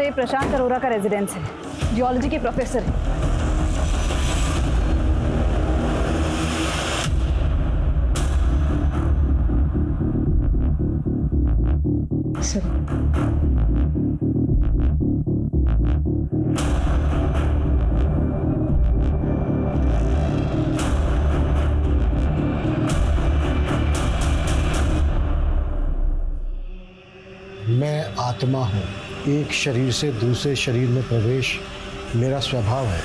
ये प्रशांत अरोरा का रेजिडेंस है, जियोलॉजी के प्रोफेसर है। मैं आत्मा हूँ, एक शरीर से दूसरे शरीर में प्रवेश मेरा स्वभाव है।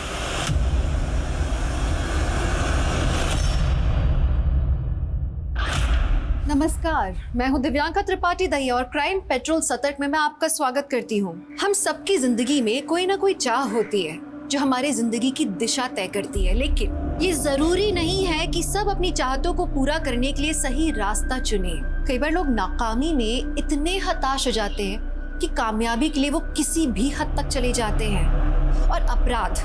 नमस्कार, मैं हूं दिव्यांका त्रिपाठी दहिया और क्राइम पेट्रोल सतर्क में मैं आपका स्वागत करती हूं। हम सबकी जिंदगी में कोई ना कोई चाह होती है जो हमारी जिंदगी की दिशा तय करती है, लेकिन ये जरूरी नहीं है कि सब अपनी चाहतों को पूरा करने के लिए सही रास्ता चुने। कई बार लोग नाकामी में इतने हताश हो जाते हैं कि कामयाबी के लिए वो किसी भी हद तक चले जाते हैं, और अपराध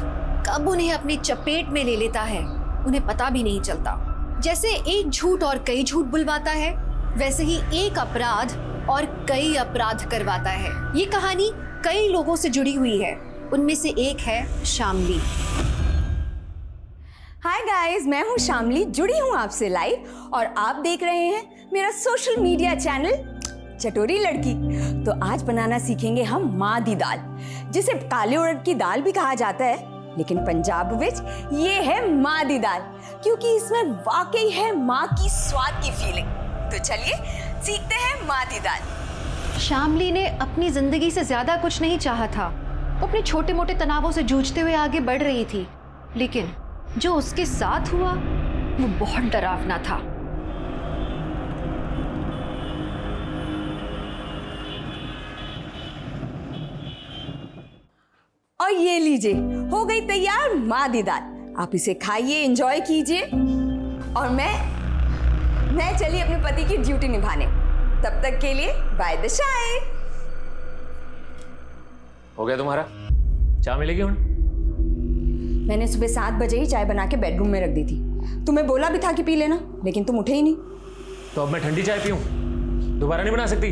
कब उन्हें अपनी चपेट में ले लेता है उन्हें पता भी नहीं चलता। जैसे एक झूठ और कई झूठ बुलवाता है, वैसे ही एक अपराध और कई अपराध करवाता है। ये कहानी कई लोगों से जुड़ी हुई है, उनमें से एक है शामली। हाय गाइस, मैं हूँ शामली, जुड़ी हूँ आपसे लाइव और आप देख रहे हैं मेरा सोशल मीडिया चैनल चटोरी लड़की। तो आज बनाना सीखेंगे हम माँ दी दाल, जिसे काले उड़द की दाल भी कहा जाता है, लेकिन पंजाब विच ये है माँ दी दाल, क्योंकि इसमें वाकई है माँ की स्वाद की फीलिंग। तो चलिए सीखते हैं माँ दी दाल। शामली ने अपनी जिंदगी से ज्यादा कुछ नहीं चाहा था। वो अपने छोटे मोटे तनावों से जूझते हुए आगे बढ़ रही थी, लेकिन जो उसके साथ हुआ वो बहुत डरावना था। और ये लीजिए, हो गई तैयार माँ दी दाल। आप इसे खाइए, एंजॉय कीजिए, और मैं चली अपने पति की ड्यूटी निभाने। तब तक के लिए बाय द शाय। हो गया तुम्हारा? चाय मिलेगी हुण? मैंने सुबह 7 बजे ही चाय बना के बेडरूम में रख दी थी। तुम्हें बोला भी था कि पी लेना, लेकिन तुम उठे ही नहीं। तो अब मैं ठंडी चाय पीऊं? दोबारा नहीं बना सकती?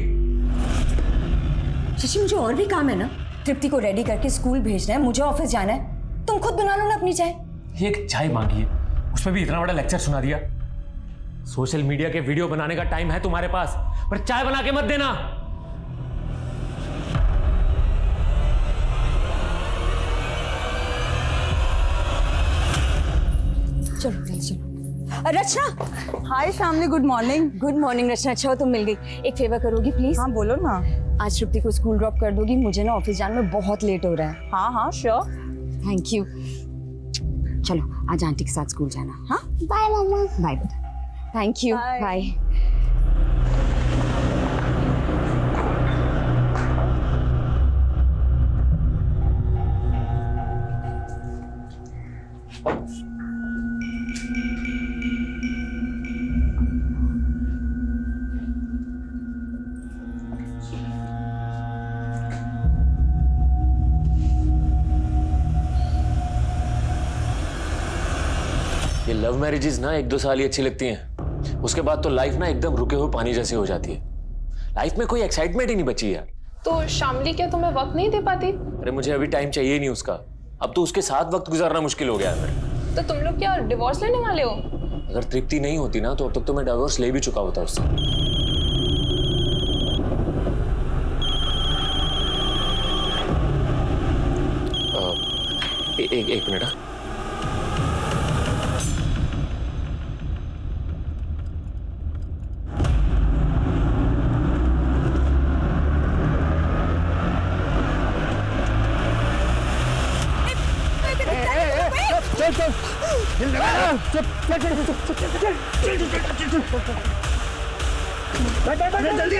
शशि, मुझे और भी काम है ना। तृप्ति को रेडी करके स्कूल भेजना है, मुझे ऑफिस जाना है। तुम खुद बना लो ना अपनी चाय। एक चाय मांगी है, उसमें भी इतना बड़ा लेक्चर सुना दिया। सोशल मीडिया के वीडियो बनाने का टाइम है तुम्हारे पास, पर चाय बना के मत देना। चलो चलो। Rachna. Hi Shamli, good morning. Good morning Rachna, अच्छा हो तुम मिल गई। एक फेवर करोगी प्लीज? हाँ बोलो ना। आज तृप्ति को स्कूल ड्रॉप कर दोगी, मुझे ना ऑफिस जाने में बहुत लेट हो रहा है। हाँ हाँ श्योर। Thank you. चलो आज आंटी के साथ स्कूल जाना। हाँ बाय मम्मा। बाय बेटा। Thank you. बाय। ये लव मैरिजेस ना 1-2 साल ही अच्छी लगती हैं, उसके बाद तो लाइफ ना एकदम रुके हुए पानी जैसी हो जाती है। लाइफ में कोई एक्साइटमेंट ही नहीं बची यार। तो शामली क्या तुम्हें वक्त नहीं दे पाती? अरे मुझे अभी टाइम चाहिए नहीं उसका, अब तो उसके साथ वक्त गुजारना मुश्किल हो गया है मेरे। तो तुम लोग क्या डिवोर्स लेने वाले हो? अगर तृप्ति नहीं होती ना तो अब तक तो मैं डिवोर्स ले भी चुका होता उससे। एक मिनट। जल्दी।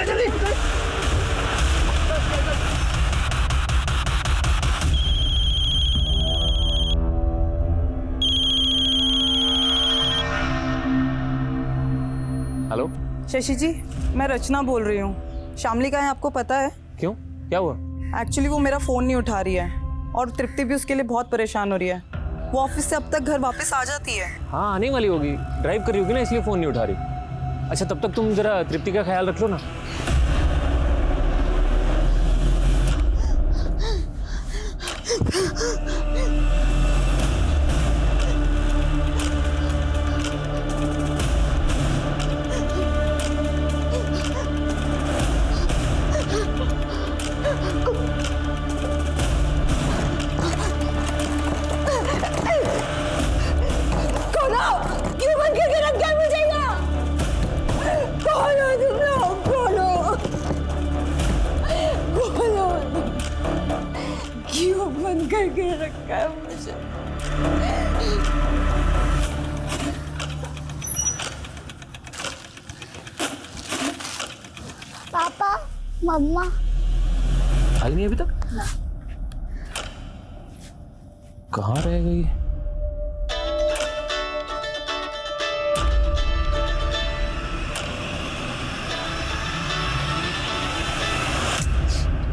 हेलो शशि जी, मैं रचना बोल रही हूँ। शामली कहाँ है आपको पता है? क्यों, क्या हुआ? एक्चुअली वो मेरा फ़ोन नहीं उठा रही है, और तृप्ति भी उसके लिए बहुत परेशान हो रही है। वो ऑफिस से अब तक घर वापस आ जाती है। हाँ आने वाली होगी, ड्राइव कर रही होगी ना, इसलिए फ़ोन नहीं उठा रही। अच्छा तब तक तुम जरा तृप्ति का ख्याल रख लो ना। बंद करके रखा है मुझे। पापा, मम्मा। आई नहीं अभी तक? कहाँ रह गई?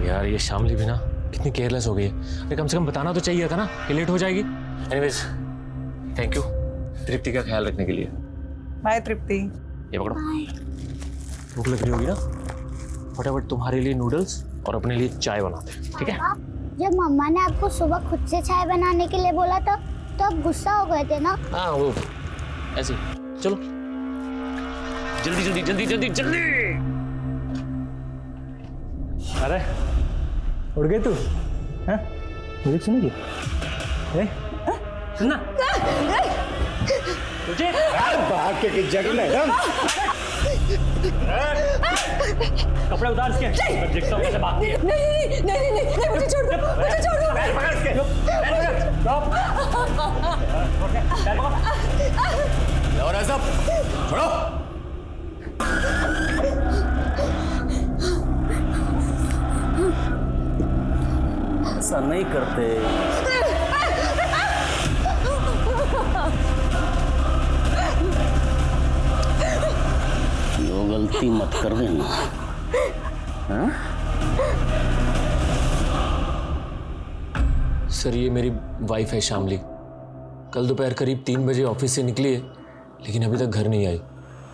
यार ये शामली भी ना कितनी केयरलेस हो गई है। अरे कम से कम बताना तो चाहिए था ना कि लेट हो जाएगी। एनीवेज थैंक यू तृप्ति का ख्याल रखने के लिए। बाय तृप्ति। ये पकड़ो, भूख लग रही होगी ना, फटाफट तुम्हारे लिए नूडल्स और अपने लिए चाय बनाते हैं, ठीक है? जब मम्मा ने आपको सुबह खुद से चाय बनाने के लिए बोला था तो आप गुस्सा हो गए थे ना? हाँ वो ऐसे ही। चलो जल्दी जल्दी जल्दी जल्दी जल्दी। अरे उड़ गई तू? हाँ म्यूजिक सुनेगी? सुनना तुझे भाग के जगह में कपड़े उतार इसके, मैं देखता हूँ कैसे भागती है। नहीं, मुझे छोड़ दो, मुझे छोड़ दो। पैर पकड़ इसके, पैर पकड़। और ऐसा छोड़ो। ऐसा नहीं करते। वो गलती मत कर देना। हाँ? सर ये मेरी वाइफ है शामली। कल दोपहर करीब 3 बजे ऑफिस से निकली है लेकिन अभी तक घर नहीं आई।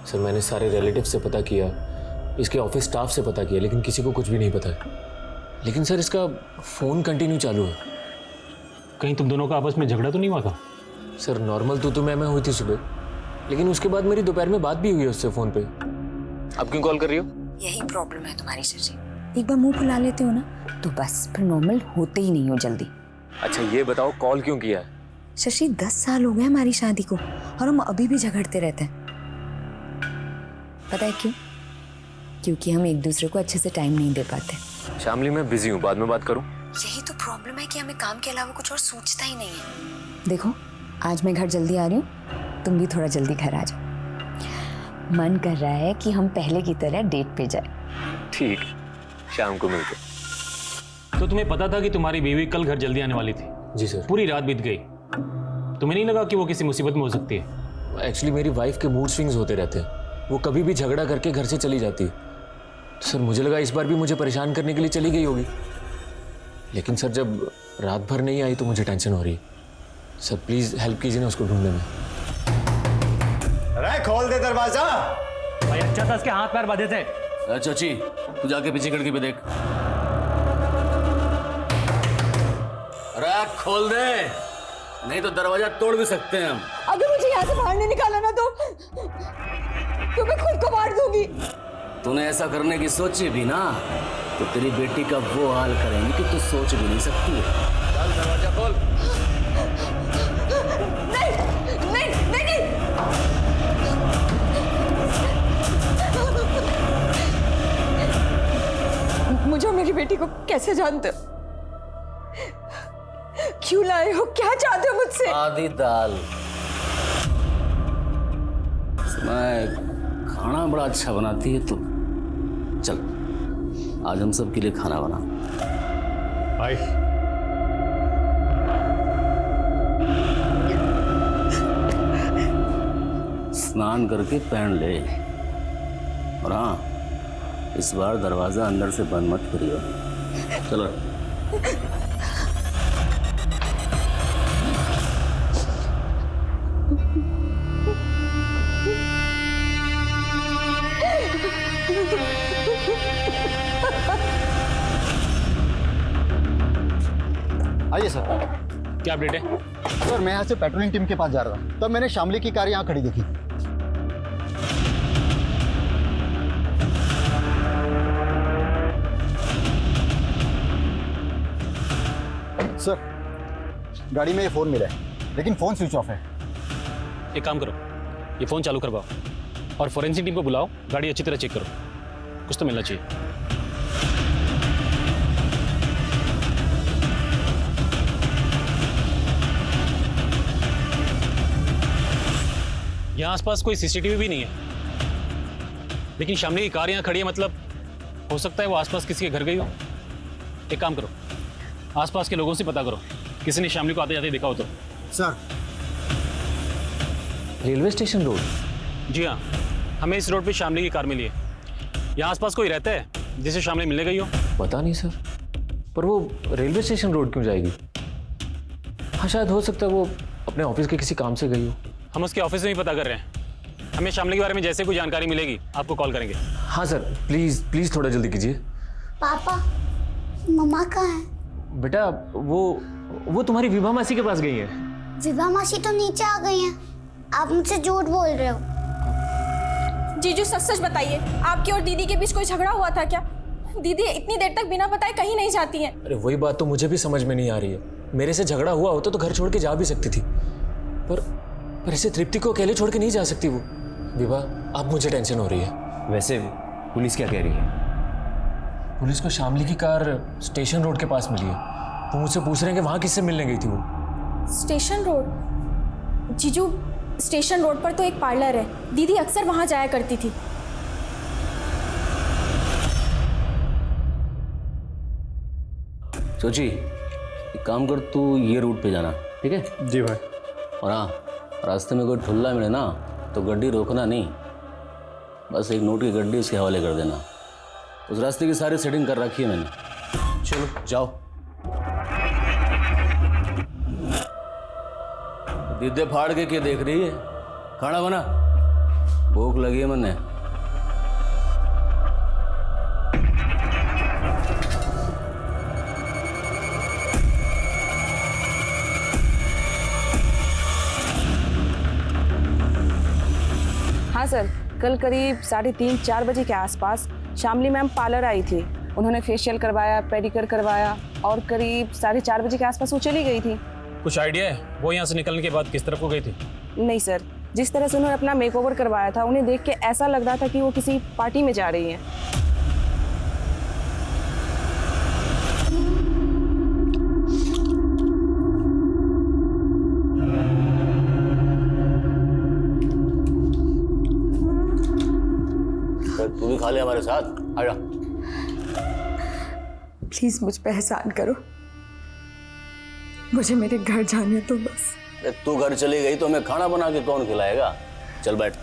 सर मैंने सारे रिलेटिव से पता किया, इसके ऑफिस स्टाफ से पता किया, लेकिन किसी को कुछ भी नहीं पता है। लेकिन सर इसका फ़ोन कंटिन्यू चालू है। कहीं तुम दोनों का आपस में झगड़ा तो नहीं हुआ था? सर नॉर्मल तू मैं हुई थी सुबह, लेकिन उसके बाद मेरी दोपहर में बात भी हुई है उससे फ़ोन पे। आप क्यों कॉल कर रही हो? यही प्रॉब्लम है तुम्हारी शशि, एक बार मुंह फुला लेते हो ना तो बस फिर नॉर्मल होते ही नहीं हो जल्दी। अच्छा ये बताओ कॉल क्यों किया है? शशि 10 साल हो गए हमारी शादी को और हम अभी भी झगड़ते रहते हैं। पता है क्यों? क्योंकि हम एक दूसरे को अच्छे से टाइम नहीं दे पाते। शामली मैं बिजी हूँ, बाद में बात करूँ? यही तो प्रॉब्लम है कि हमें काम के अलावा कुछ और सोचता ही नहीं है। देखो आज मैं घर जल्दी आ रही हूँ, तुम भी थोड़ा जल्दी घर आ जाओ। मन कर रहा है कि हम पहले की तरह डेट पे जाए। ठीक, शाम को मिलते। तो तुम्हें पता था कि तुम्हारी बीवी कल घर जल्दी आने वाली थी? जी सर। पूरी रात बीत गई, तुम्हें नहीं लगा कि वो किसी मुसीबत में हो सकती है? एक्चुअली मेरी वाइफ के मूड स्विंग्स होते रहते हैं, वो कभी भी झगड़ा करके घर से चली जाती है। तो सर मुझे लगा इस बार भी मुझे परेशान करने के लिए चली गई होगी, लेकिन सर जब रात भर नहीं आई तो मुझे टेंशन हो रही है। सर प्लीज़ हेल्प कीजिए ना उसको ढूंढने में। अरे खोल दे दरवाजा। भाई अच्छा था इसके हाथ पैर बांधे थे। चाची तू जाके पीछे खिड़की पे देख। अरे खोल दे, नहीं तो दरवाजा तोड़ भी सकते हैं हम। अगर मुझे यहाँ से बाहर नहीं निकाला ना तो मैं खुद को मार दूंगी। तूने ऐसा करने की सोची भी ना तो तेरी बेटी का वो हाल करेंगे कि तू सोच भी नहीं सकती है। चल दरवाजा खोल। नहीं। मुझे और मेरी बेटी को कैसे जानते हो? क्यों लाए हो? क्या चाहते हो मुझसे? आधी दाल। मैं खाना बड़ा अच्छा बनाती है तू। चल आज हम सब के लिए खाना बना। भाई स्नान करके पहन ले, और हाँ इस बार दरवाजा अंदर से बंद मत करियो। चलो आइए सर। क्या अपडेट है? सर मैं यहाँ से पेट्रोलिंग टीम के पास जा रहा था, तब मैंने शामली की कार यहाँ खड़ी देखी। सर गाड़ी में ये फ़ोन मिला है, लेकिन फ़ोन स्विच ऑफ है। एक काम करो, ये फ़ोन चालू करवाओ और फोरेंसिक टीम को बुलाओ, गाड़ी अच्छी तरह चेक करो, कुछ तो मिलना चाहिए। यहाँ आसपास कोई सीसीटीवी भी नहीं है, लेकिन शामली की कार यहाँ खड़ी है, मतलब हो सकता है वो आसपास किसी के घर गई हो। एक काम करो, आसपास के लोगों से पता करो किसी ने शामली को आते जाते देखा हो तो। Sir, railway station road? जी हाँ, हमें इस रोड पे शामली की कार मिली है। यहाँ आसपास कोई रहता है जिसे शामली मिलने गई हो? पता नहीं सर, पर वो रेलवे स्टेशन रोड क्यों जाएगी? हाँ, शायद हो सकता है वो अपने ऑफिस के किसी काम से गई हो। हम उसके ऑफिस में ही पता कर रहे हैं। हमें शामली के बारे में जैसे कोई जानकारी मिलेगी आपको कॉल करेंगे। हाँ सर, प्लीज़ प्लीज़ थोड़ा जल्दी कीजिए। पापा, मम्मा कहाँ है? बेटा वो तुम्हारी विभा मासी के पास गई है। विभा मासी तो नीचे आ गई हैं। आप मुझसे झूठ बोल रहे हो। जीजू सच सच बताइए, आपकी और दीदी के बीच कोई झगड़ा हुआ था क्या? दीदी इतनी देर तक बिना बताए कहीं नहीं जाती हैं। अरे वही बात तो मुझे भी समझ में नहीं आ रही है। मेरे से झगड़ा हुआ होता तो घर छोड़ के जा भी सकती थी, पर ऐसे तृप्ति को अकेले छोड़ के नहीं जा सकती वो। विभा, अब मुझे टेंशन हो रही है। वैसे पुलिस क्या कह रही है? पुलिस को शामली की कार स्टेशन रोड के पास मिली है। वो मुझसे पूछ रहे हैं कि वहाँ किससे मिलने गई थी वो। Station road? जीजू, स्टेशन रोड पर तो एक पार्लर है, दीदी अक्सर वहां जाया करती थी। सोची, एक काम कर, तू ये रूट पे जाना, ठीक है? जी भाई। और हाँ, रास्ते में कोई ठुल्ला मिले ना तो गड्डी रोकना नहीं, बस एक नोट की गड्डी उसके हवाले कर देना। उस रास्ते की सारी सेटिंग कर रखी है मैंने। चलो जाओ। दीदे फाड़ के क्या देख रही है? खाना बना, भूख लगी है मैंने। हाँ सर, कल करीब 3:30-4 बजे के आसपास शामली मैम पार्लर आई थी। उन्होंने फेशियल करवाया, पेडिक्योर करवाया और करीब 4:30 बजे के आसपास वो चली गई थी। कुछ आइडिया है वो यहाँ से निकलने के बाद किस तरफ को गई थी? नहीं सर, जिस तरह से उन्होंने अपना मेकओवर करवाया था, उन्हें देख के ऐसा लग रहा था कि वो किसी पार्टी में जा रही हैं। तू भी खा ले हमारे साथ, आजा। प्लीज मुझ पे एहसान करो, मुझे मेरे घर जाने तो बस। तू घर चली गई तो हमें खाना बना के कौन खिलाएगा? चल बैठ।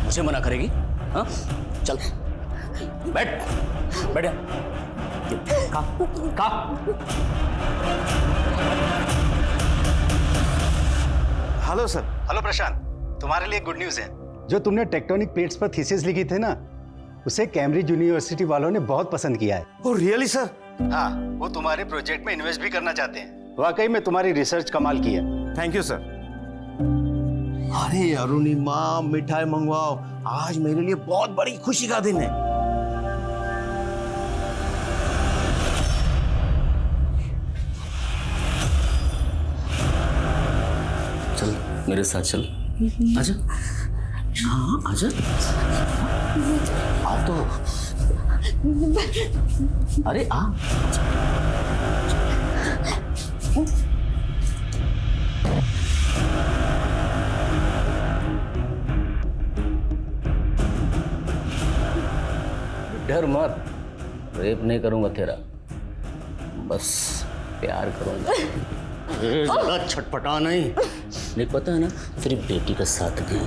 मुझे मना करेगी? हाँ, चल बैठ, बैठ जा। खा। Hello sir. हेलो प्रशांत, तुम्हारे लिए गुड न्यूज़ है। जो तुमने टेक्टोनिक प्लेट्स पर थीसिस लिखी थी ना, उसे कैम्ब्रिज यूनिवर्सिटी वालों ने बहुत पसंद किया है। Oh really sir? हाँ, वो तुम्हारे प्रोजेक्ट में इन्वेस्ट भी करना चाहते हैं। वाकई में तुम्हारी रिसर्च कमाल की है। Thank you sir. अरे अरुणिमा, मिठाई मंगवाओ, आज मेरे लिए बहुत बड़ी खुशी का दिन है। चल मेरे साथ चल, आजा। हाँ आजा, आ तो। अरे आ। डर मत, रेप नहीं करूंगा तेरा, बस प्यार करूंगा। ज़्यादा छटपटा नहीं पता है ना, तेरी बेटी का साथ दे।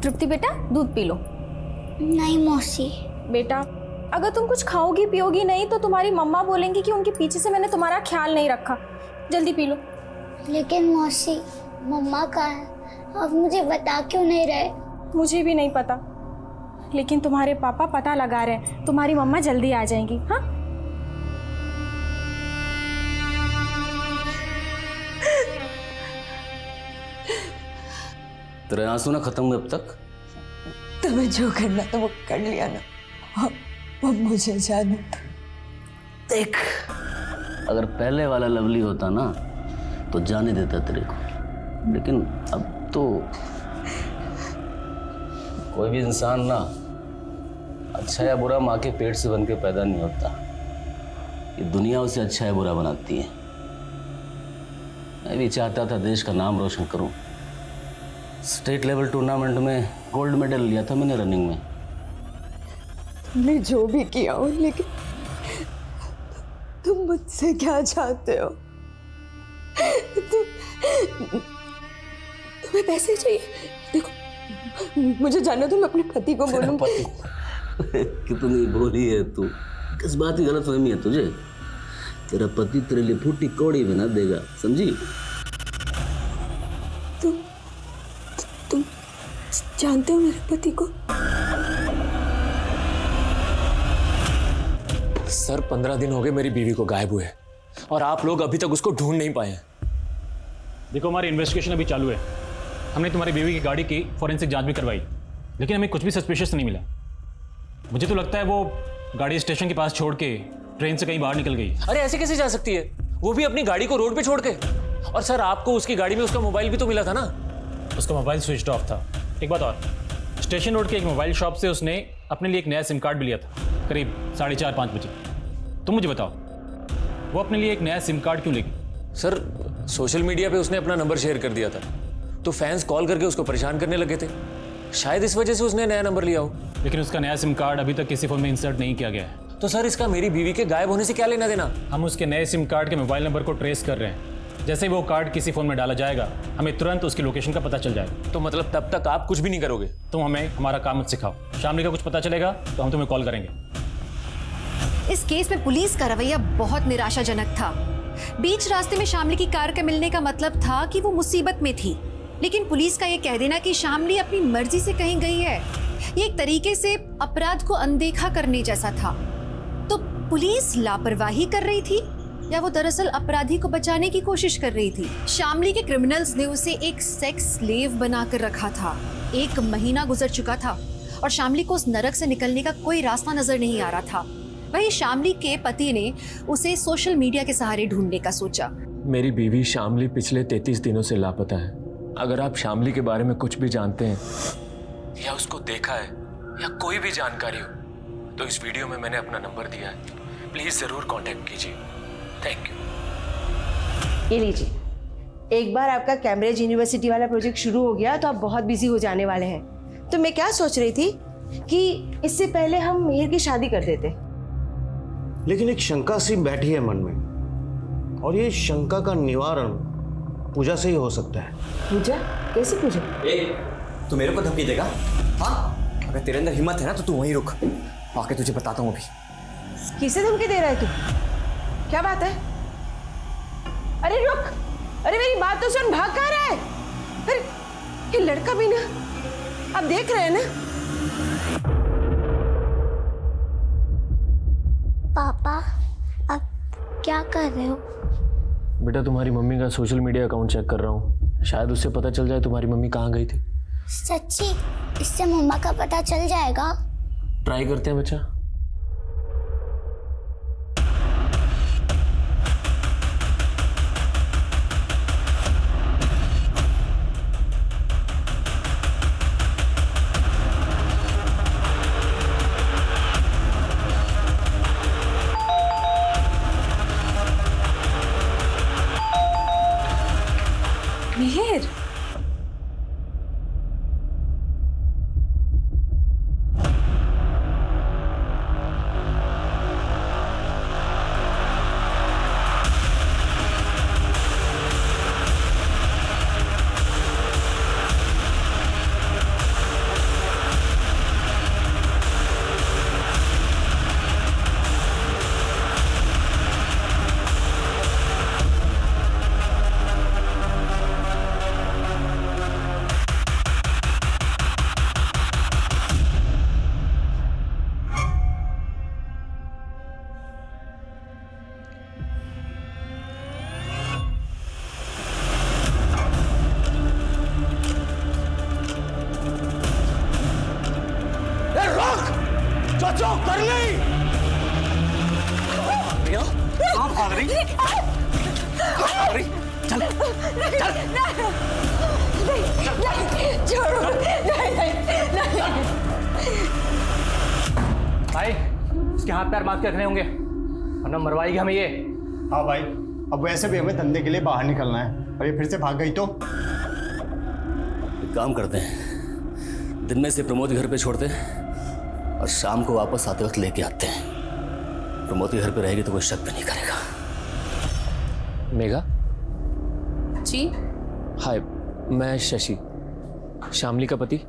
तृप्ति बेटा, दूध पी लो। नहीं मौसी। बेटा, अगर तुम कुछ खाओगी पियोगी नहीं तो तुम्हारी मम्मा बोलेंगी कि उनके पीछे से मैंने तुम्हारा ख्याल नहीं रखा। जल्दी पी लो। लेकिन मौसी, मम्मा कहाँ है? आप मुझे बता क्यों नहीं रहे? मुझे भी नहीं पता, लेकिन तुम्हारे पापा पता लगा रहे हैं। तुम्हारी मम्मा जल्दी आ जाएंगी। हाँ, तेरे आंसू ना खत्म हुए अब तक? तुम्हें जो करना था वो कर लिया ना, अब मुझे जाने दो। देख, अगर पहले वाला लवली होता ना तो जाने देता तेरे को, लेकिन अब तो कोई भी इंसान ना अच्छा या बुरा माँ के पेट से बन के पैदा नहीं होता। ये दुनिया उसे अच्छा या बुरा बनाती है। मैं भी चाहता था देश का नाम रोशन करूं। स्टेट लेवल टूर्नामेंट में गोल्ड मेडल लिया था मैंने रनिंग में। तुमने जो भी किया हो, लेकिन तुम मुझसे क्या चाहते हो? तुम्हें पैसे चाहिए? देखो, मुझे जानना, तुम अपने पति को बोलो। पति? कितनी भोली है तू। किस बात की गलतफहमी है तुझे? तेरा पति तेरे लिए फूटी कौड़ी बना देगा, समझी? तुम जानते हो मेरे पति को? सर 15 दिन हो गए मेरी बीवी को गायब हुए और आप लोग अभी तक उसको ढूंढ नहीं पाए हैं। देखो, हमारी इन्वेस्टिगेशन अभी चालू है। हमने तुम्हारी बीवी की गाड़ी की फॉरेंसिक जांच भी करवाई, लेकिन हमें कुछ भी सस्पिशियस नहीं मिला। मुझे तो लगता है वो गाड़ी स्टेशन के पास छोड़ के ट्रेन से कहीं बाहर निकल गई। अरे ऐसे कैसे जा सकती है? वो भी अपनी गाड़ी को रोड पे छोड़ के। और सर आपको उसकी गाड़ी में उसका मोबाइल भी तो मिला था ना? उसका मोबाइल स्विच ऑफ था। एक बात और, स्टेशन रोड के एक मोबाइल शॉप से उसने अपने लिए एक नया सिम कार्ड भी लिया था, करीब 4:30-5 बजे। तुम मुझे बताओ, वो अपने लिए एक नया सिम कार्ड क्यों लेगी? सर सोशल मीडिया पे उसने अपना नंबर शेयर कर दिया था, तो फैंस कॉल करके उसको परेशान करने लगे थे। शायद इस वजह से उसने नया नंबर लिया हो। लेकिन उसका नया सिम कार्ड अभी तक किसी फोन में इंसर्ट नहीं किया गया है। तो सर इसका मेरी बीवी के गायब होने से क्या लेना देना? हम उसके नए सिम कार्ड के मोबाइल नंबर को ट्रेस कर रहे हैं। जैसे ही वो कार्ड किसी फोन में डाला जाएगा, हमें तुरंत उसकी लोकेशन का पता चल जाएगा। तो मतलब तब तक आप कुछ भी नहीं करोगे? तुम हमें हमारा काम मत सिखाओ। शामली का कुछ पता चलेगा तो हम तुम्हें कॉल करेंगे। इस केस में पुलिस का रवैया बहुत निराशाजनक था। बीच रास्ते में शामली की कार के मिलने का मतलब था कि वो मुसीबत में थी, लेकिन पुलिस का ये कह देना कि शामली अपनी मर्जी से कहीं गई है, ये एक तरीके से अपराध को अनदेखा करने जैसा था। तो पुलिस लापरवाही कर रही थी या वो दरअसल अपराधी को बचाने की कोशिश कर रही थी? शामली के क्रिमिनल्स ने उसे एक सेक्स स्लेव बनाकर रखा था। 1 महीना गुजर चुका था और शामली को उस नरक से निकलने का कोई रास्ता नजर नहीं आ रहा था। वहीं शामली के पति ने उसे सोशल मीडिया के सहारे ढूंढने का सोचा। मेरी बीवी शामली पिछले 33 दिनों से लापता है। अगर आप शामली के बारे में कुछ भी जानते हैं या उसको देखा है या कोई भी जानकारी हो, तो इस वीडियो में मैंने अपना नंबर दिया है। प्लीज जरूर कांटेक्ट कीजिए। Thank you. ये लीजिए, एक बार आपका कैम्ब्रिज यूनिवर्सिटी वाला प्रोजेक्ट शुरू हो गया तो आप बहुत बिजी हो जाने वाले हैं। तो मैं क्या सोच रही थी कि इससे पहले हम मिहिर की शादी कर देते। लेकिन एक शंका सी बैठी है मन में, और ये शंका का निवारण पूजा से ही हो सकता है। पूजा? कैसी पूजा? तू मेरे को धमकी देगा? हाँ, अगर तेरे अंदर हिम्मत है ना तो तू वहीं रुक, आके तुझे बताता हूँ अभी। किसे धमकी दे रहा है तू? क्या बात है? अरे रुक, अरे मेरी बात तो सुन, भाग कहाँ रहा है? अरे ये लड़का भी ना, आप देख रहे हैं ना? पापा, आप क्या कर रहे हो? बेटा तुम्हारी मम्मी का सोशल मीडिया अकाउंट चेक कर रहा हूँ, शायद उससे पता चल जाए तुम्हारी मम्मी कहाँ गई थी। सच्ची? इससे मम्मा का पता चल जाएगा? ट्राई करते हैं बच्चा। मिहिर, चाचा कर ली। कहाँ भाग रही? चल चल। भाई इसके हाथ पैर बांध के रखने होंगे वरना मरवाएगी हमें ये। हाँ भाई, अब वैसे भी हमें धंधे के लिए बाहर निकलना है और ये फिर से भाग गई तो? एक काम करते हैं, दिन में से प्रमोद घर पे छोड़ते हैं और शाम को वापस आते वक्त लेके आते हैं। प्रमोद के घर पे रहेगी तो कोई शक भी नहीं करेगा। मेघा। जी। हाय, मैं शशि, शामली का पति।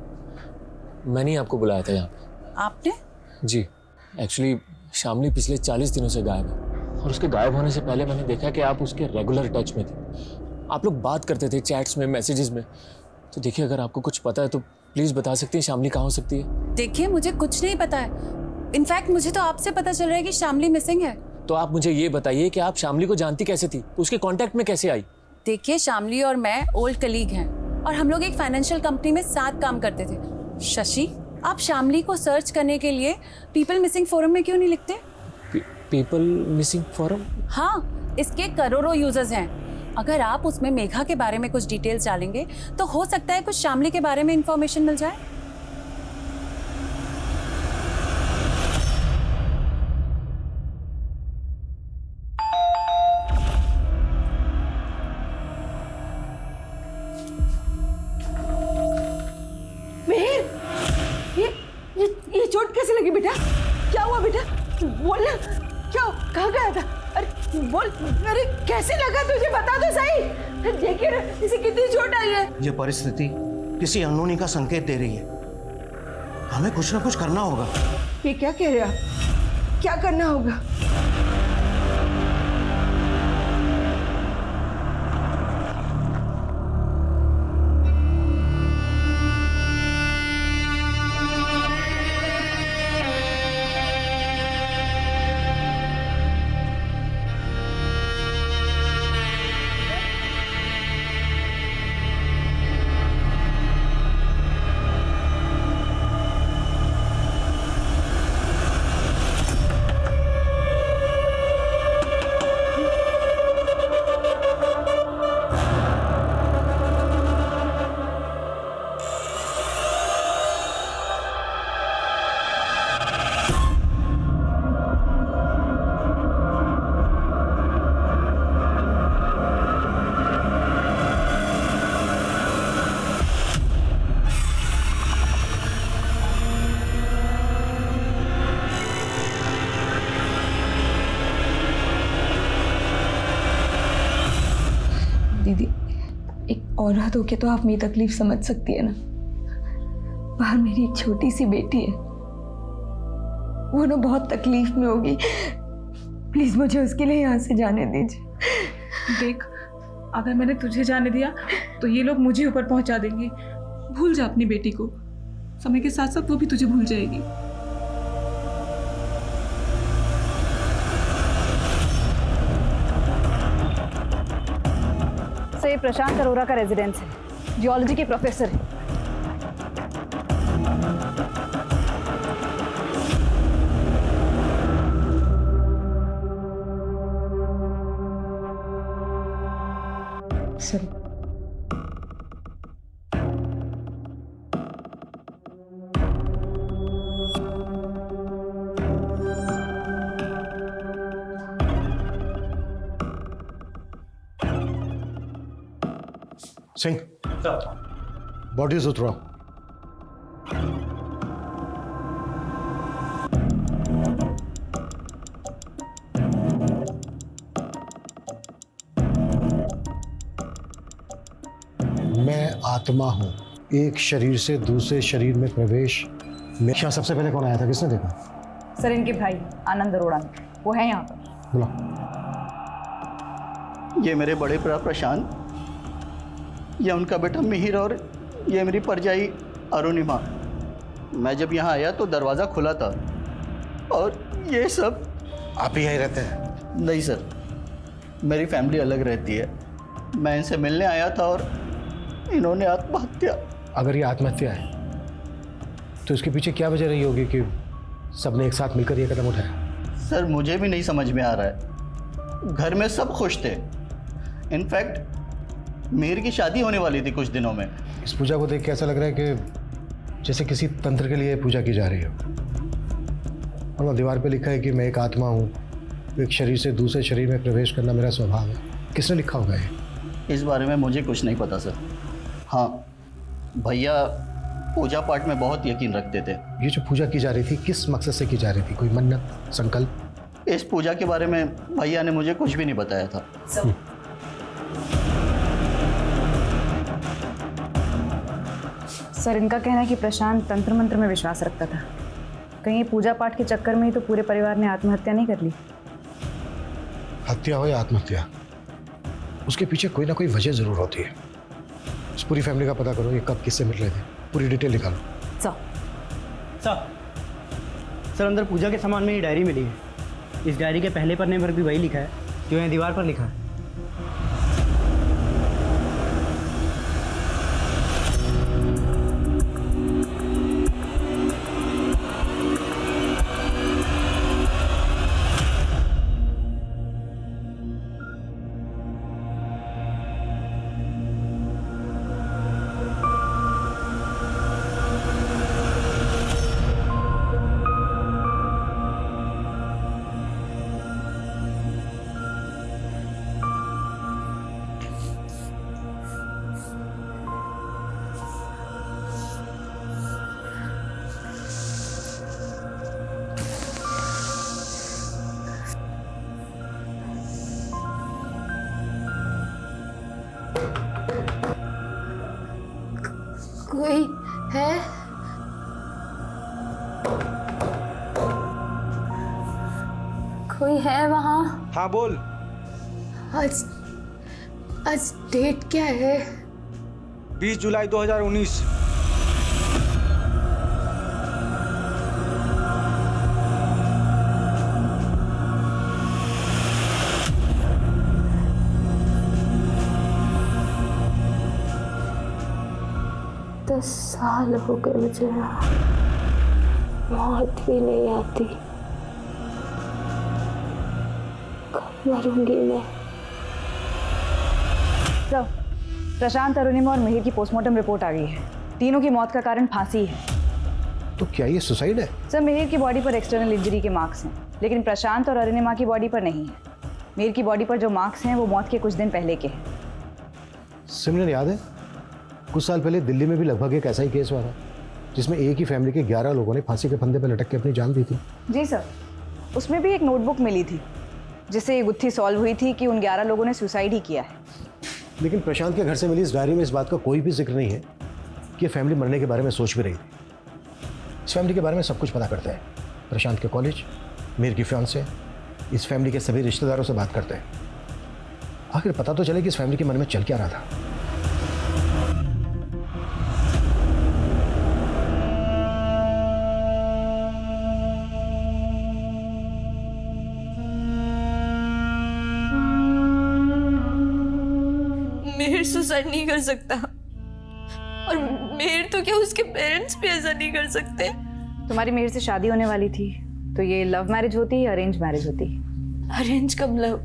मैंने ही आपको बुलाया था यहाँ पे। आपने? जी, एक्चुअली शामली पिछले 40 दिनों से गायब है और उसके गायब होने से पहले मैंने देखा कि आप उसके रेगुलर टच में थे। आप लोग बात करते थे चैट्स में, मैसेजेस में। तो देखिए, अगर आपको कुछ पता है तो प्लीज़ बता सकती हैं शामली कहाँ हो सकती है। देखिए, मुझे कुछ नहीं पता है। इनफैक्ट मुझे तो आपसे पता चल रहा है कि शामली मिसिंग है। तो आप मुझे ये बताइए कि आप शामली को जानती कैसे थी, उसके कांटेक्ट में कैसे आई? देखिए, शामली और मैं ओल्ड कलीग हैं और हम लोग एक फाइनेंशियल कंपनी में साथ काम करते थे। शशि, आप शामली को सर्च करने के लिए पीपल मिसिंग फोरम में क्यों नहीं लिखते? People missing forum? हाँ, इसके करोड़ों यूजर्स हैं। अगर आप उसमें मेघा के बारे में कुछ डिटेल्स डालेंगे तो हो सकता है कुछ शामली के बारे में इंफॉर्मेशन मिल जाए। ये चोट कैसे लगी बेटा? क्या हुआ बेटा? बोल ना, क्या कहाँ गया था? अरे बोल, अरे कैसे लगा तुझे, बता तो सही। देखिए ना, इसे कितनी चोट आई है। ये परिस्थिति किसी अनहोनी का संकेत दे रही है। हमें कुछ ना कुछ करना होगा। ये क्या कह रहे आप? क्या करना होगा? दीदी, एक औरत होके तो आप मेरी तकलीफ समझ सकती है ना। बाहर मेरी एक छोटी सी बेटी है, वो ना बहुत तकलीफ में होगी। प्लीज मुझे उसके लिए यहाँ से जाने दीजिए। देख, अगर मैंने तुझे जाने दिया तो ये लोग मुझे ऊपर पहुंचा देंगे। भूल जा अपनी बेटी को, समय के साथ साथ वो भी तुझे भूल जाएगी। ये प्रशांत अरोरा का रेजिडेंस है, जियोलॉजी के प्रोफेसर है। सर, सिंह, बॉडीज उतराओ। मैं आत्मा हूं, एक शरीर से दूसरे शरीर में प्रवेश। मेरा सबसे पहले कौन आया था, किसने देखा? सर, इनके भाई आनंद अरोड़ा, वो है यहाँ पर। बुला। ये मेरे बड़े भरा प्रशांत, ये उनका बेटा मिहिर और ये मेरी परजाई अरुणिमा। मैं जब यहाँ आया तो दरवाज़ा खुला था और ये सब। आप ही यहीं रहते हैं? नहीं सर, मेरी फैमिली अलग रहती है। मैं इनसे मिलने आया था और इन्होंने आत्महत्या। अगर ये आत्महत्या है तो इसके पीछे क्या वजह रही होगी कि सबने एक साथ मिलकर ये कदम उठाया? सर, मुझे भी नहीं समझ में आ रहा है। घर में सब खुश थे। इनफैक्ट मेरी की शादी होने वाली थी कुछ दिनों में। इस पूजा को देख के ऐसा लग रहा है कि जैसे किसी तंत्र के लिए पूजा की जा रही हो। और वहाँ दीवार पे लिखा है कि मैं एक आत्मा हूँ, एक शरीर से दूसरे शरीर में प्रवेश करना मेरा स्वभाव है। किसने लिखा होगा ये? इस बारे में मुझे कुछ नहीं पता सर। हाँ, भैया पूजा पाठ में बहुत यकीन रखते थे। ये जो पूजा की जा रही थी किस मकसद से की जा रही थी? कोई मन्नत, संकल्प? इस पूजा के बारे में भैया ने मुझे कुछ भी नहीं बताया था। सर, इनका कहना है कि प्रशांत तंत्र मंत्र में विश्वास रखता था। कहीं पूजा पाठ के चक्कर में ही तो पूरे परिवार ने आत्महत्या नहीं कर ली? हत्या हो या आत्महत्या, उसके पीछे कोई ना कोई वजह जरूर होती है। इस पूरी फैमिली का पता करो, ये कब किससे मिल रहे थे, पूरी डिटेल निकालो। सर, अंदर पूजा के सामान में ये डायरी मिली है। इस डायरी के पहले पन्ने पर भी वही लिखा है जो यहाँ दीवार पर लिखा है। कोई है? कोई है वहाँ? हाँ बोल। आज डेट क्या है? 20 जुलाई 2019। साल हो गए मुझे, मौत भी नहीं आती। कब मरूंगी मैं? सर, प्रशांत, अरुणिमा और मिहिर की पोस्टमार्टम रिपोर्ट आ गई है। तीनों की मौत का कारण फांसी है। तो क्या ये सुसाइड है? सर, मिहिर की बॉडी पर एक्सटर्नल इंजरी के मार्क्स हैं, लेकिन प्रशांत और अरुणिमा की बॉडी पर नहीं है। मिहिर की बॉडी पर जो मार्क्स हैं वो मौत के कुछ दिन पहले के हैं। सिमरन, याद है कुछ साल पहले दिल्ली में भी लगभग एक ऐसा ही केस हुआ था जिसमें एक ही फैमिली के 11 लोगों ने फांसी के फंदे पर लटक के अपनी जान दी थी? जी सर, उसमें भी एक नोटबुक मिली थी जिससे ये गुत्थी सॉल्व हुई थी कि उन 11 लोगों ने सुसाइड ही किया है। लेकिन प्रशांत के घर से मिली इस डायरी में इस बात का कोई भी जिक्र नहीं है कि फैमिली मरने के बारे में सोच भी रही थी। इस फैमिली के बारे में सब कुछ पता करते हैं। प्रशांत के कॉलेज, मिहिर की फियांसे, इस फैमिली के सभी रिश्तेदारों से बात करते हैं। आखिर पता तो चले कि इस फैमिली के मन में चल क्या रहा था। मिहिर सुसाइड नहीं कर सकता, और मिहिर तो क्या उसके पेरेंट्स भी ऐसा नहीं कर सकते। तुम्हारी मिहिर से शादी होने वाली थी, तो ये लव मैरिज होती या अरेंज मैरिज होती? अरेंज कब लव?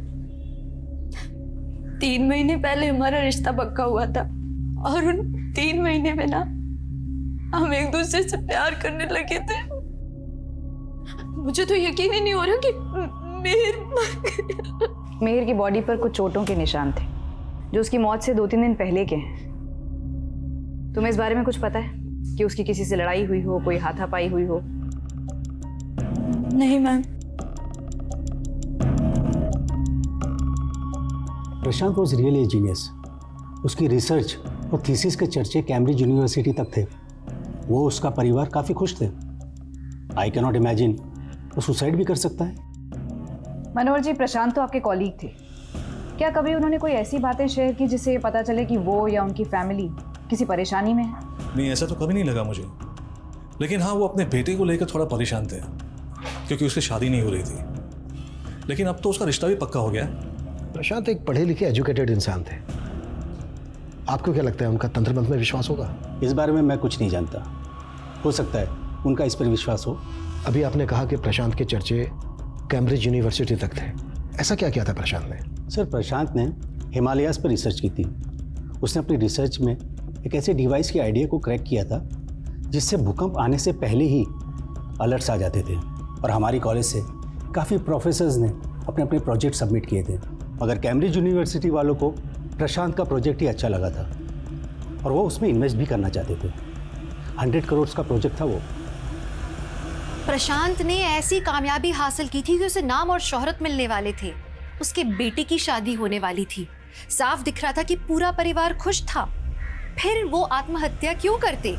3 महीने पहले हमारा रिश्ता पक्का हुआ था, और उन 3 महीने में ना हम एक दूसरे से प्यार करने लगे थे। मुझे तो यकीन ही नहीं हो रहा कि मिहिर मर गया। मिहिर की बॉडी पर कुछ चोटों के निशान थे जो उसकी मौत से 2-3 दिन पहले के हैं। तुम्हें इस बारे में कुछ पता है कि उसकी किसी से लड़ाई हुई हो, कोई हाथापाई हुई हो? नहीं ma'am. Prashant was really a genius. उसकी रिसर्च और थीसिस के चर्चे कैम्ब्रिज यूनिवर्सिटी तक थे। वो, उसका परिवार काफ़ी खुश थे। आई कैन नॉट इमेजिन वो सुसाइड भी कर सकता है। मनोहर जी, प्रशांत तो आपके कॉलीग थे। क्या कभी उन्होंने कोई ऐसी बातें शेयर की जिससे ये पता चले कि वो या उनकी फैमिली किसी परेशानी में है? नहीं, ऐसा तो कभी नहीं लगा मुझे। लेकिन हाँ, वो अपने बेटे को लेकर थोड़ा परेशान थे क्योंकि उसकी शादी नहीं हो रही थी। लेकिन अब तो उसका रिश्ता भी पक्का हो गया। प्रशांत एक पढ़े लिखे एजुकेटेड इंसान थे। आपको क्या लगता है उनका तंत्र मंत्र में विश्वास होगा? इस बारे में मैं कुछ नहीं जानता। हो सकता है उनका इस पर विश्वास हो। अभी आपने कहा कि प्रशांत के चर्चे कैम्ब्रिज यूनिवर्सिटी तक थे। ऐसा क्या किया था प्रशांत ने? सर, प्रशांत ने हिमालयाज़ पर रिसर्च की थी। उसने अपनी रिसर्च में एक ऐसे डिवाइस के आइडिया को क्रैक किया था जिससे भूकंप आने से पहले ही अलर्ट्स आ जाते थे। और हमारी कॉलेज से काफ़ी प्रोफेसर्स ने अपने अपने प्रोजेक्ट सबमिट किए थे, मगर कैम्ब्रिज यूनिवर्सिटी वालों को प्रशांत का प्रोजेक्ट ही अच्छा लगा था और वो उसमें इन्वेस्ट भी करना चाहते थे। 100 करोड़ का प्रोजेक्ट था वो। प्रशांत ने ऐसी कामयाबी हासिल की थी कि उसे नाम और शोहरत मिलने वाले थे, उसके बेटे की शादी होने वाली थी, साफ दिख रहा था कि पूरा परिवार खुश था। फिर वो आत्महत्या क्यों करते?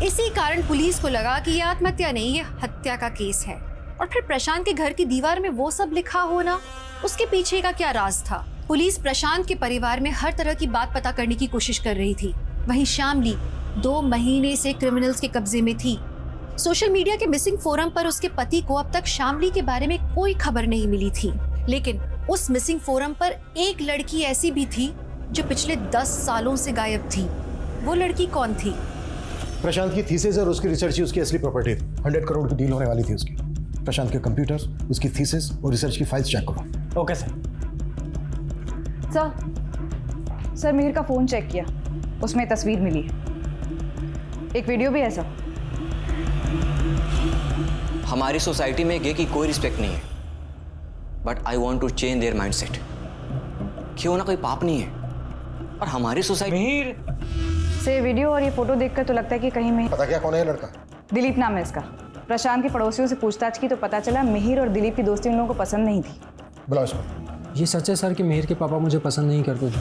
इसी कारण पुलिस को लगा कि ये आत्महत्या नहीं, ये हत्या का केस है। और फिर प्रशांत के घर की दीवार में वो सब लिखा होना, उसके पीछे का क्या राज था? पुलिस प्रशांत के परिवार में हर तरह की बात पता करने की कोशिश कर रही थी। वहीं शामली 2 महीने से क्रिमिनल्स के कब्जे में थी। सोशल मीडिया के मिसिंग फोरम पर उसके पति को अब तक शामली के बारे में कोई खबर नहीं मिली थी, लेकिन उस मिसिंग फोरम पर एक लड़की ऐसी भी थी जो पिछले 10 सालों से गायब थी। वो लड़की कौन थी? प्रशांत की थीसिस और उसकी रिसर्च ही उसकी असली प्रॉपर्टी थी। 100 करोड़ की डील होने वाली थी उसकी। प्रशांत के कंप्यूटर्स, उसकी थीसिस और रिसर्च की फाइल्स चेक करो। Okay sir. सर मिहिर का फ़ोन चेक किया, उसमें तस्वीर मिली है, एक वीडियो भी है सर। हमारी सोसाइटी में गे की कोई रिस्पेक्ट नहीं है, but I want to change their mindset. क्यों ना कोई पाप नहीं है और हमारी सोसाइटी मिहिर से वीडियो और ये फोटो देखकर तो लगता है कि कहीं मिहिर। पता क्या कौन है लड़का? दिलीप नाम है इसका। प्रशांत के पड़ोसियों से पूछताछ की तो पता चला मिहिर और दिलीप की दोस्ती उन लोगों को पसंद नहीं थी। बुलाओ इसको। ये सच है सर कि मिहिर के पापा मुझे पसंद नहीं करते थे,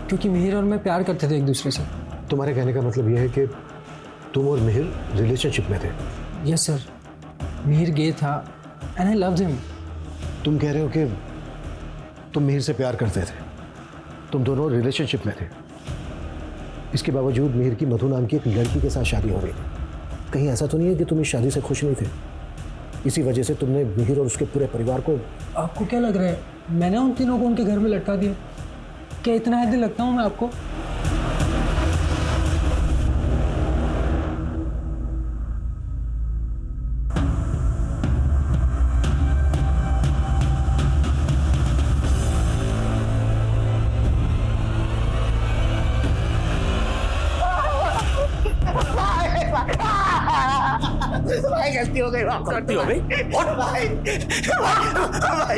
क्योंकि मिहिर और मैं प्यार करते थे एक दूसरे से। तुम्हारे कहने का मतलब यह है कि तुम और मिहिर रिलेशनशिप में थे? यस सर, मिहिर गे था एंड आई लव्ड हिम। तुम कह रहे हो कि तुम मिहिर से प्यार करते थे, तुम दोनों रिलेशनशिप में थे, इसके बावजूद मिहिर की मधु नाम की एक लड़की के साथ शादी हो रही थी। कहीं ऐसा तो नहीं है कि तुम इस शादी से खुश नहीं थे, इसी वजह से तुमने मिहिर और उसके पूरे परिवार को। आपको क्या लग रहा है मैंने उन तीनों को उनके घर में लटका दिया? क्या इतना हैदी लगता हूँ मैं आपको? भाई गलती हो गई, गलती हो गई। भाई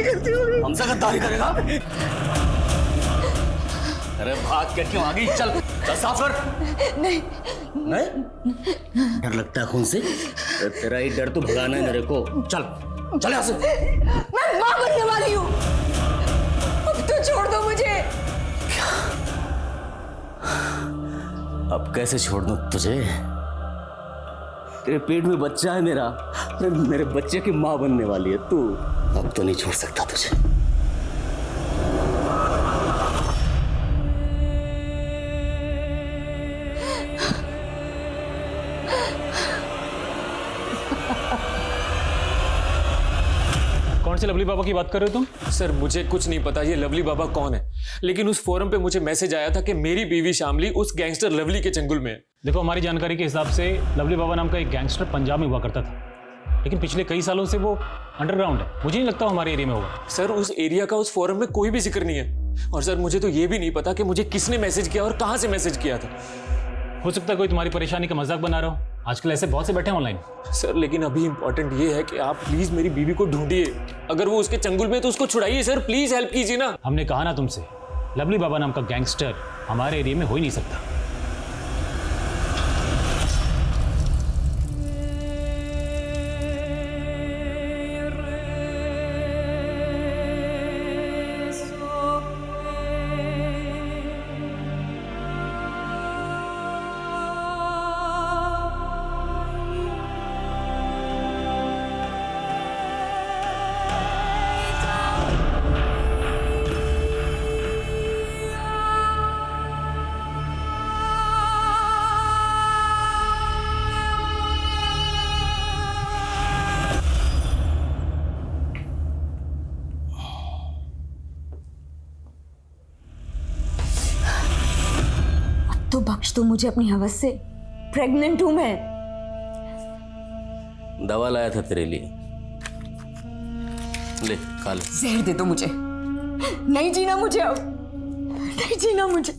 गलती हो गई। हमसे गद्दारी करेगा? अरे भाग के क्यों आ गई? चल साफ कर। नहीं नहीं डर लगता है खून से? तेरा ही डर तो भगाना है मेरे को। चल चल यहाँ से। मैं मां बनने वाली हूँ, अब तो छोड़ दो मुझे। अब कैसे छोड़ दूं तुझे? तेरे पेट में बच्चा है मेरा, मेरे बच्चे की माँ बनने वाली है तू। अब तो नहीं छोड़ सकता तुझे। कौन से लवली बाबा की बात कर रहे हो तुम? सर मुझे कुछ नहीं पता ये लवली बाबा कौन है, लेकिन उस फोरम पे मुझे मैसेज आया था कि मेरी बीवी शामली उस गैंगस्टर लवली के चंगुल में है। देखो, हमारी जानकारी के हिसाब से लवली बाबा नाम का एक गैंगस्टर पंजाब में हुआ करता था, लेकिन पिछले कई सालों से वो अंडरग्राउंड है। मुझे नहीं लगता हमारे एरिया में होगा। सर उस एरिया का उस फोरम में कोई भी जिक्र नहीं है, और सर मुझे तो ये भी नहीं पता कि मुझे किसने मैसेज किया और कहाँ से मैसेज किया था। हो सकता है कोई तुम्हारी परेशानी का मजाक बना रहा हो, आजकल ऐसे बहुत से बैठे हैं ऑनलाइन। सर लेकिन अभी इंपॉर्टेंट ये है कि आप प्लीज मेरी बीवी को ढूंढिए, अगर वो उसके चंगुल में तो उसको छुड़ाइए सर, प्लीज हेल्प कीजिए ना। हमने कहा ना तुमसे, लवली बाबा नाम का गैंगस्टर हमारे एरिया में हो ही नहीं सकता। तो बख्श दो मुझे अपनी हवस से, प्रेग्नेंट हूं मैं। दवा लाया था तेरे लिए, ले खा ले। जहर दे दो मुझे, नहीं जीना मुझे अब, नहीं जीना मुझे।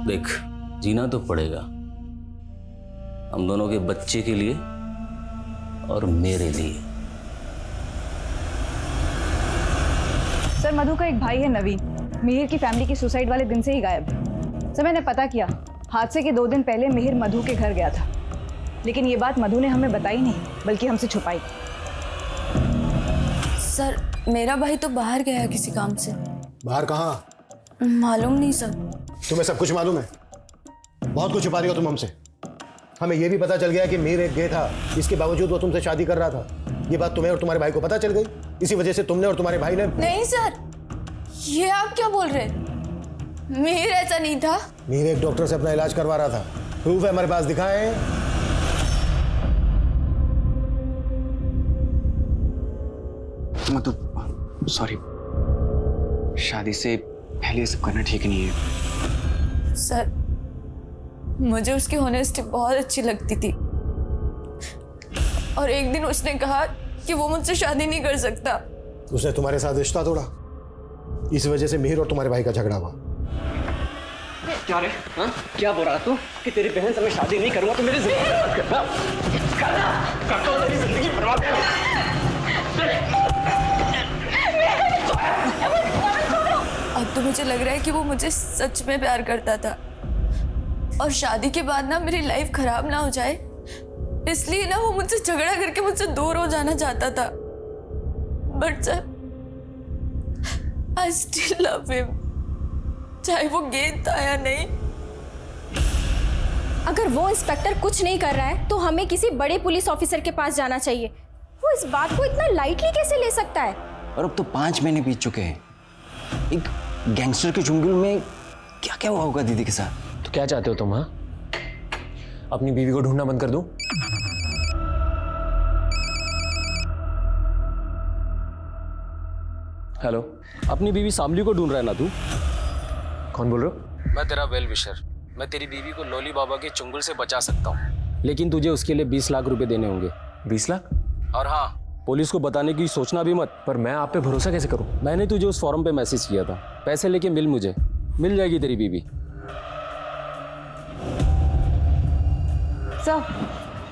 देख जीना तो पड़ेगा, हम दोनों के बच्चे के लिए और मेरे लिए। सर मधु का एक भाई है नवीन, मिहिर की फैमिली की सुसाइड वाले दिन से ही गायब है। सर मैंने पता किया, हादसे के 2 दिन पहले मिहिर मधु के घर गया था, लेकिन ये बात मधु ने हमें बताई नहीं बल्कि हमसे छुपाई। सर मेरा भाई तो बाहर गया है किसी काम से। बाहर कहाँ? मालूम नहीं सर। तुम्हें सब कुछ मालूम है? बहुत कुछ छुपा रही हो तुम हमसे। हमें यह भी पता चल गया कि मीर एक गे था, इसके बावजूद वो तुमसे शादी कर रहा था। ये बात तुम्हें और तुम्हारे भाई को पता चल गई, इसी वजह से तुमने और तुम्हारे भाई ने। नहीं सर, ये आप क्या बोल रहे? मीर ऐसा नहीं था। मीर एक डॉक्टर से अपना इलाज करवा रहा था, प्रूफ है हमारे पास, दिखाएं। मतलब सॉरी, शादी से पहले ये सब करना ठीक नहीं है। सर मुझे उसकी ऑनेस्टी बहुत अच्छी लगती थी, और एक दिन उसने कहा कि वो मुझसे शादी नहीं कर सकता। उसने तुम्हारे साथ रिश्ता तोड़ा, इस वजह से मिहिर और तुम्हारे भाई का झगड़ा हुआ। क्या रे? हाँ? क्या बोल रहा तू कि तेरी बहन से मैं शादी नहीं करूंगा तो मेरी जिंदगी बर्बाद करता हूं, तेरी जिंदगी बर्बाद अब तो मुझे लग रहा है कि वो मुझे सच में प्यार करता था, और शादी के बाद ना मेरी लाइफ खराब ना हो जाए इसलिए ना वो मुझसे झगड़ा करके मुझसे दूर हो जाना चाहता था। But sir I still love him, चाहे वो गेंद था या नहीं। अगर वो इंस्पेक्टर कुछ नहीं कर रहा है तो हमें किसी बड़े पुलिस ऑफिसर के पास जाना चाहिए। वो इस बात को इतना लाइटली कैसे ले सकता है? और अब तो 5 महीने बीत चुके हैं। एक गैंगस्टर के चुंगल में क्या क्या हुआ होगा दीदी के साथ? तो क्या चाहते हो तुम? हाँ, अपनी बीवी को ढूंढना बंद कर दूं? हेलो, अपनी बीवी शामली को ढूंढ रहा है ना तू? कौन बोल रहे हो? मैं तेरा वेल विशर। मैं तेरी बीवी को लोली बाबा के चुंगल से बचा सकता हूँ, लेकिन तुझे उसके लिए 20 लाख रुपए देने होंगे। 20 लाख? और हाँ, पुलिस को बताने की सोचना भी मत। पर मैं आप पे भरोसा कैसे करूं? मैंने तुझे उस फॉर्म पे मैसेज किया था, पैसे लेके मिल मुझे, मिल जाएगी तेरी बीवी।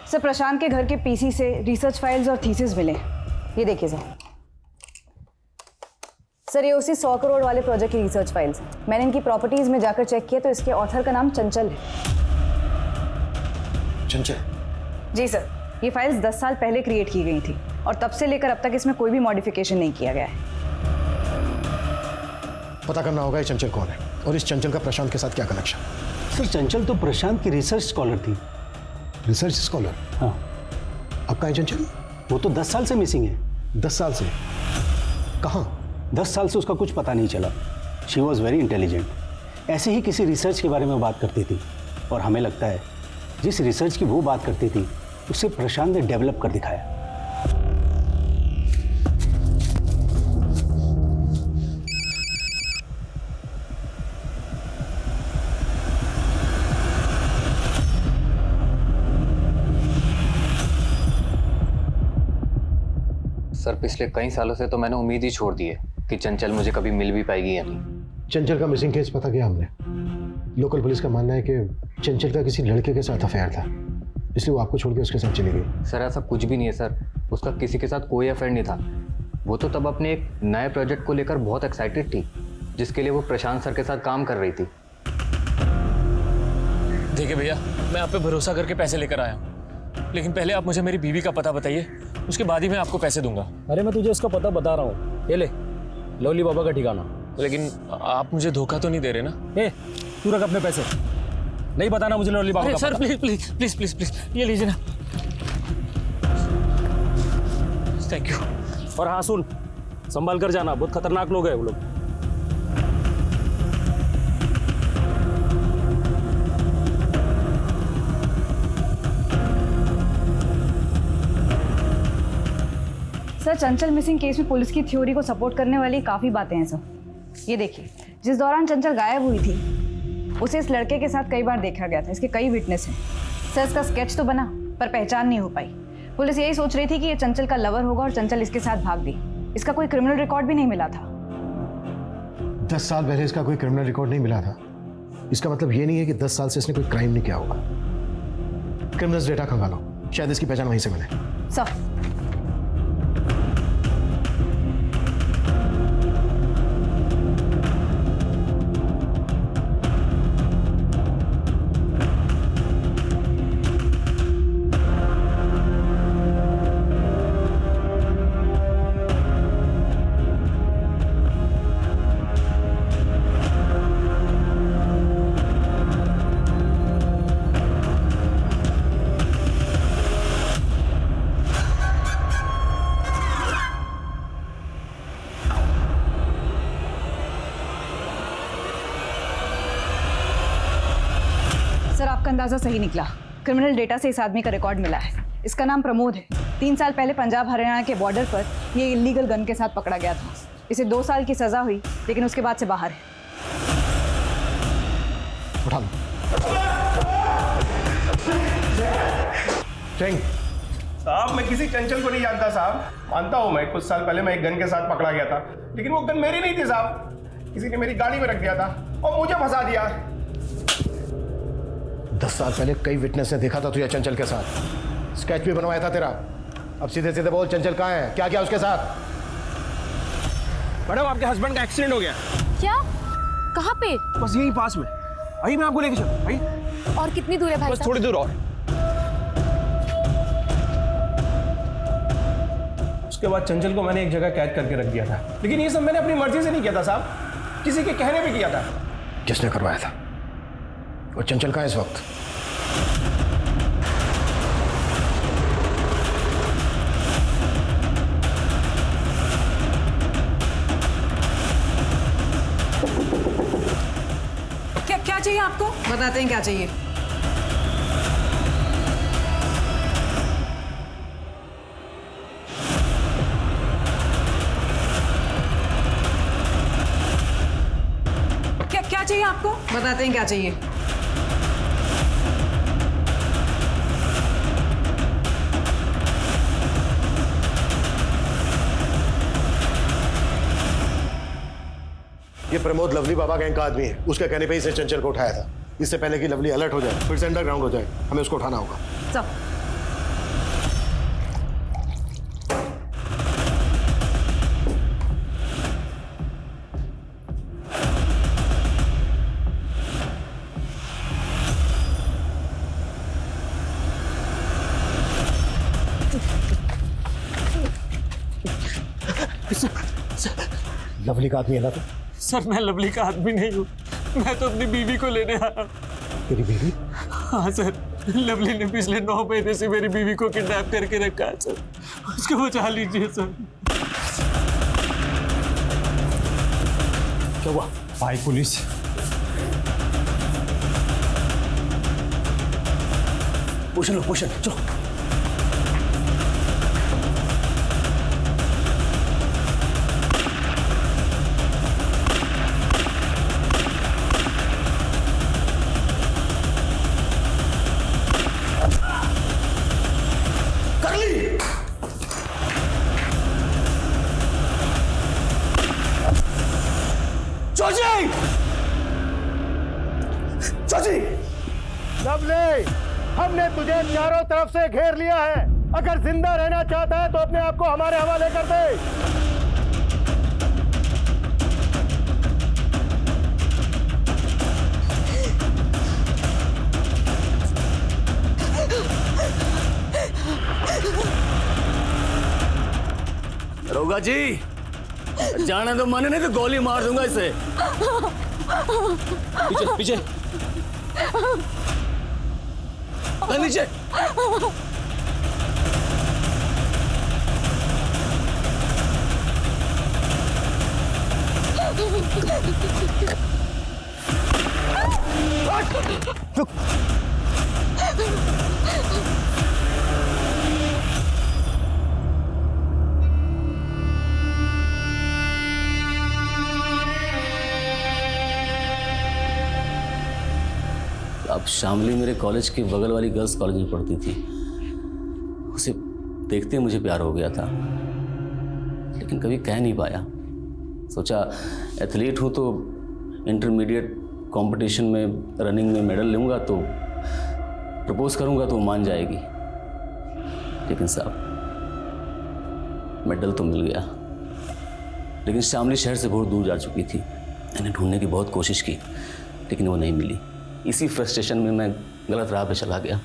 सर प्रशांत के घर के पीसी से रिसर्च फाइल्स और थीसिस मिले, ये देखिए सर ये उसी 100 करोड़ वाले प्रोजेक्ट की रिसर्च फाइल्स। मैंने इनकी प्रॉपर्टीज में जाकर चेक किया तो इसके ऑथर का नाम चंचल है। चंचल? जी सर, ये फाइल्स 10 साल पहले क्रिएट की गई थी और तब से लेकर अब तक इसमें कोई भी मॉडिफिकेशन नहीं किया गया है। पता करना होगा ये चंचल कौन है और इस चंचल का प्रशांत के साथ क्या कनेक्शन। सर चंचल तो प्रशांत की रिसर्च स्कॉलर थी। Research scholar? हाँ। अब कहाँ है चंचल? वो तो 10 साल से मिसिंग है। 10 साल से? कहाँ? 10 साल से उसका कुछ पता नहीं चला। She was very intelligent. ऐसे ही किसी रिसर्च के बारे में बात करती थी, और हमें लगता है जिस रिसर्च की वो बात करती थी उसे प्रशांत ने डेवलप कर दिखाया। सर पिछले कई सालों से तो मैंने उम्मीद ही छोड़ दी है कि चंचल मुझे कभी मिल भी पाएगी या नहीं। चंचल का मिसिंग केस पता किया हमने। लोकल पुलिस का मानना है कि चंचल का किसी लड़के के साथ अफेयर था, इसलिए वो आपको छोड़ के उसके साथ चली गई। सर ऐसा कुछ भी नहीं है सर, उसका किसी के साथ कोई अफेयर नहीं था। वो तो तब अपने एक नए प्रोजेक्ट को लेकर बहुत एक्साइटेड थी, जिसके लिए वो प्रशांत सर के साथ काम कर रही थी। देखिए भैया, मैं आप पे भरोसा करके पैसे लेकर आया हूँ, लेकिन पहले आप मुझे मेरी बीवी का पता बताइए, उसके बाद ही मैं आपको पैसे दूंगा। अरे मैं तुझे उसका पता बता रहा हूँ, ये ले लोली बाबा का ठिकाना। लेकिन आप मुझे धोखा तो नहीं दे रहे ना? ए, तू रख अपने पैसे, नहीं बताना मुझे लोली बाबा का sir please please please please please ये लीजिए ना। Thank you. और हाँ सुन, संभाल कर जाना, बहुत खतरनाक लोग हैं वो लोग। सर चंचल मिसिंग केस में पुलिस की थ्योरी को सपोर्ट करने वाली काफ़ी बातें हैं सर। ये देखिए, जिस दौरान चंचल गायब हुई थी उसे इस लड़के के साथ कई बार देखा गया था। इसके कई विटनेस हैं। सर इसका स्केच तो बना पर पहचान नहीं हो पाई। पुलिस यही सोच रही थी कि ये चंचल का लवर होगा और चंचल इसके साथ भाग दी। इसका कोई क्रिमिनल रिकॉर्ड भी नहीं मिला था। 10 साल पहले इसका कोई क्रिमिनल रिकॉर्ड नहीं मिला था, इसका मतलब ये नहीं है कि 10 साल से इसने कोई क्राइम नहीं किया होगा। क्रिमिनल्स डेटा खंगालो, शायद इसकी पहचान वहीं से मिले। सर आपका अंदाजा सही निकला। क्रिमिनल डेटा से इस आदमी का रिकॉर्ड मिला है। इसका नाम प्रमोद है। 3 साल पहले पंजाब हरियाणा के बॉर्डर पर ये इलीगल गन के साथ पकड़ा गया था। इसे 2 साल की सजा हुई, लेकिन उसके बाद से बाहर है। उठा लो। साहब मैं किसी चंचल को नहीं जानता साहब। मानता हूँ मैं कुछ साल पहले मैं एक गन के साथ पकड़ा गया था, लेकिन वो गन मेरी नहीं थी साहब। किसी ने मेरी गाड़ी में रख दिया था और मुझे फंसा दिया। 10 साल पहले कई विटनेस ने देखा था तुझे चंचल के साथ। स्केच भी बनवाया था तेरा। अब सीधे सीधे बोल, चंचल कहाँ है? क्या किया उसके साथ? मैडम आपके हस्बैंड का एक्सीडेंट हो गया। क्या? कहाँ पे? बस यही पास में। आइए मैं आपको लेके चलूं। आइए। और कितनी दूर है भाई? बस थोड़ी दूर और। उसके बाद चंचल को मैंने एक जगह कैद करके रख दिया था, लेकिन ये सब मैंने अपनी मर्जी से नहीं किया था साहब, किसी के कहने पे किया था। किसने करवाया था? और चंचल कहाँ है इस वक्त? क्या चाहिए आपको? बताते हैं क्या चाहिए। क्या चाहिए आपको? बताते हैं क्या चाहिए। ये प्रमोद लवली बाबा गैंग का आदमी है। उसके कहने पे ही इसे चंचल को उठाया था। इससे पहले कि लवली अलर्ट हो जाए, फिर से अंडरग्राउंड हो जाए, हमें उसको उठाना होगा। सब लवली का आदमी है ना तो? सर मैं लवली का आदमी नहीं हूँ, मैं तो अपनी बीवी को लेने आया। तेरी बीवी? हाँ सर, लवली ने पिछले 9 महीने से मेरी बीवी को किडनैप करके रखा है सर। उसको बचा लीजिए सर। क्या हुआ? भाई पुलिस। पोषण लो, पोषण चलो। लवली, हमने तुझे चारों तरफ से घेर लिया है। अगर जिंदा रहना चाहता है तो अपने आप को हमारे हवाले कर दे। दरोगा जी, जाने तो मन नहीं तो गोली मार दूंगा इसे। पीछे पीछे नीचे। अब शामली मेरे कॉलेज के बगल वाली गर्ल्स कॉलेज में पढ़ती थी। उसे देखते मुझे प्यार हो गया था, लेकिन कभी कह नहीं पाया। सोचा एथलीट हूँ तो इंटरमीडिएट कंपटीशन में रनिंग में मेडल लूँगा तो प्रपोज करूंगा तो वो मान जाएगी, लेकिन साहब मेडल तो मिल गया, लेकिन शामली शहर से बहुत दूर जा चुकी थी। मैंने ढूंढने की बहुत कोशिश की, लेकिन वो नहीं मिली। इसी फ्रस्ट्रेशन में मैं गलत राह पे चला गया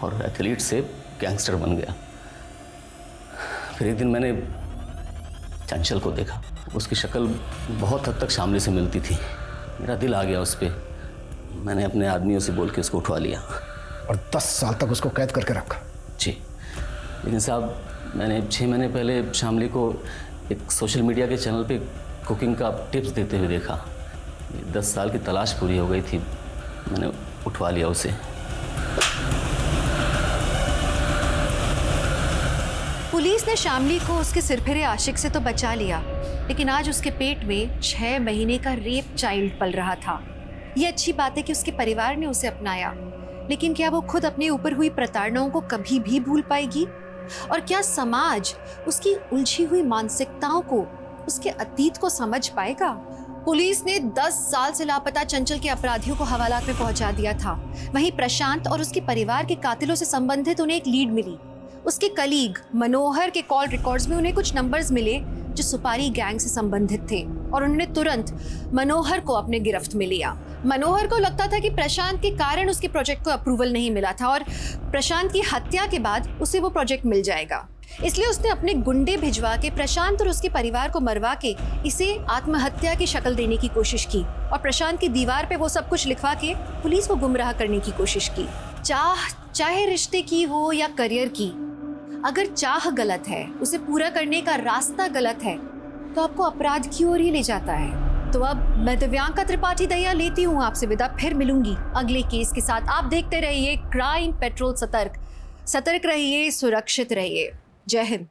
और एथलीट से गैंगस्टर बन गया। फिर एक दिन मैंने चंचल को देखा। उसकी शक्ल बहुत हद तक शामली से मिलती थी। मेरा दिल आ गया उस पर। मैंने अपने आदमियों से बोल के उसको उठवा लिया और 10 साल तक उसको कैद करके रखा। जी, लेकिन साहब मैंने 6 महीने पहले शामली को एक सोशल मीडिया के चैनल पे कुकिंग का टिप्स देते हुए देखा। 10 साल की तलाश पूरी हो गई थी, मैंने उठवा लिया उसे। पुलिस ने शामली को उसके सिरफिरे आशिक से तो बचा लिया, लेकिन आज उसके पेट में 6 महीने का रेप चाइल्ड पल रहा था। ये अच्छी बात है कि उसके परिवार ने उसे अपनाया, लेकिन क्या वो खुद अपने ऊपर हुई प्रताड़नाओं को कभी भी भूल पाएगी? और क्या समाज उसकी उलझी हुई मानसिकताओं को, उसके अतीत को समझ पाएगा? पुलिस ने 10 साल से लापता चंचल के अपराधियों को हवालात में पहुंचा दिया था। वहीं प्रशांत और उसके परिवार के कातिलों से संबंधित उन्हें एक लीड मिली। उसके कलीग मनोहर के कॉल रिकॉर्ड्स में उन्हें कुछ नंबर्स मिले जो सुपारी गैंग से संबंधित थे, और उन्होंने तुरंत मनोहर को अपने गिरफ्त में लिया। मनोहर को लगता था कि प्रशांत के कारण उसके प्रोजेक्ट को अप्रूवल नहीं मिला था और प्रशांत की हत्या के बाद उसे वो प्रोजेक्ट मिल जाएगा। इसलिए उसने अपने गुंडे भिजवा के प्रशांत और उसके परिवार को मरवा के इसे आत्महत्या की शक्ल देने की कोशिश की और प्रशांत की दीवार पे वो सब कुछ लिखवा के पुलिस को गुमराह करने की कोशिश की। चाहे रिश्ते की हो या करियर की, अगर चाह गलत है, उसे पूरा करने का रास्ता गलत है, तो आपको अपराध की ओर ही ले जाता है। तो अब मैं दिव्यांका त्रिपाठी दहिया लेती हूँ आपसे विदा। फिर मिलूंगी अगले केस के साथ। आप देखते रहिए क्राइम पेट्रोल सतर्क रहिए, सुरक्षित रहिए। जय हिंद।